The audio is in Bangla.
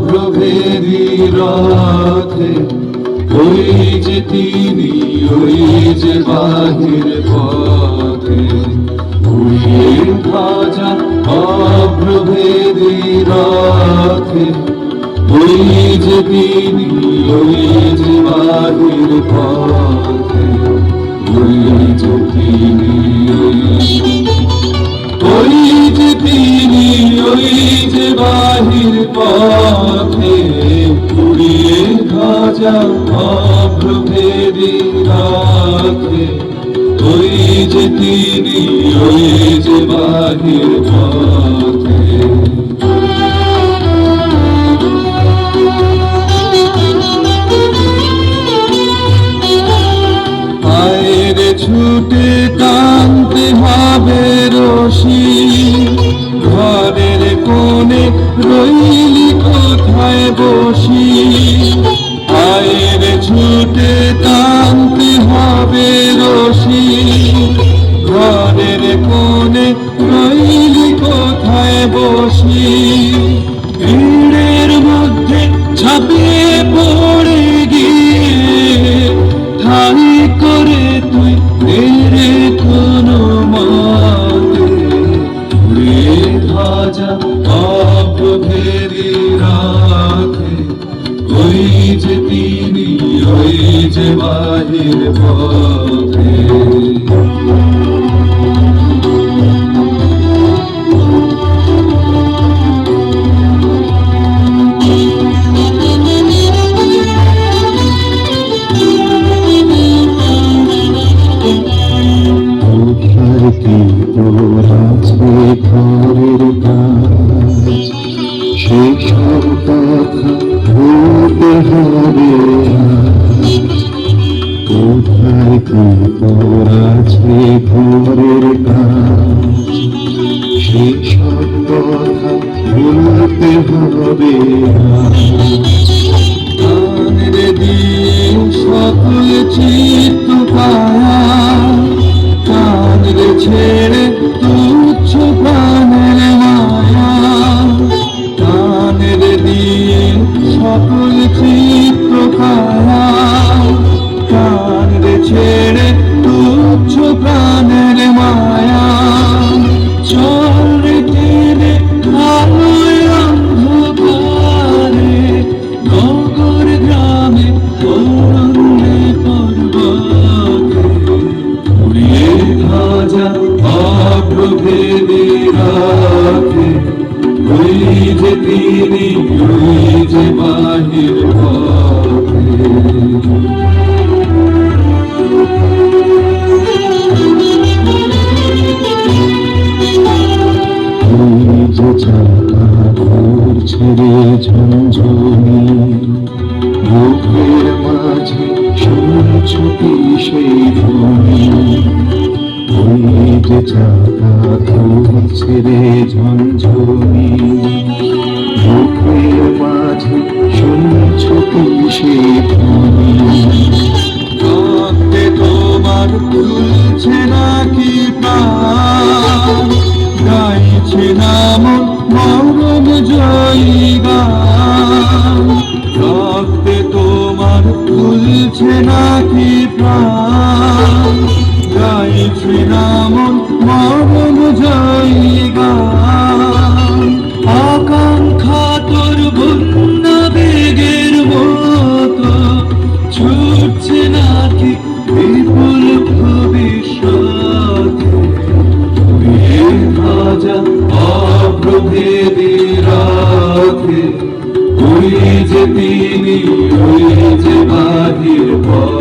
অপ্রভেদী রথে, ওই যে তিনি, ওই যে বাহির পথে, উড়িয়ে ধ্বজা অপ্রভেদী রথে, ওই যে তিনি, ওই যে বাহির পথে, ওই যে তিনি, ওই যে তিনি, ওই যে বাহির পথে, উড়িয়ে ধ্বজা অপ্রভেদী রথে, ওই যে তিনি, ওই যে বাহির পথে। আয়রে ছুটে টানতে হবে রশি, ঘরের কোণে রইলি কোথায় বসি, আয়রে ছুটে টানতে হবে রশি, ঘরের কোণে রইলি কোথায় বসি, ভিড়ের মধ্যে ঝাঁপিয়ে পড়ে গিয়ে ঠাই করে তুই মেরে কোনো মতে, উড়িয়ে ধ্বজা অপ্রভেদী রথে, ওই যে তিনি, ওই যে বাহির পথে। ঘরের কাজ সেসব কথা ভুলতে হবে, কোথায় কি তোর আছে ঘরের কাজ সেসব কথা ভুলতে হবে। কানের দিয়ে সকল চিত্ত পায়া, কানের ছেড়ে তুচ্ছ প্রাণের মায়া, কানের দিয়ে সকল চিত্র কায়া, কানের ছেড়ে তুচ্ছ প্রাণের মায়া, চল রেখে আলোয় অন্ধকারে, নগর গ্রামে অরণ্যে পর্বতে, উড়িয়ে ধ্বজা অপ্রভেদী রথে, ওই যে তিনি, ওই যে বাহির পথে। ওই যে চাকা ঘুরছে রে ঝঞ্ঝনি, বুকের মাঝে শুনছ কি সেই ধ্বনি, ওই যে চাকা ঘুরছে রে ঝঞ্ঝনি, বুকের মাঝে শুনছ কি সেই ধ্বনি, কাঁদতে তোমার তুলছে নাকি প্রাণ, গাইছে নাম মরণ জয়ী গান, কাঁদতে তোমার তুলছে নাকি প্রাণ, গাইছে নাম মরণ জয়ী গান, আকাঙ্ক্ষা তোর বন্যা বেগের মতো ছুটছে নাকি বিপুল ভবিষ্যতে, উড়িয়ে ধ্বজা অপ্রভেদী রথে, ওই যে তিনি, ওই যে বাহির পথে।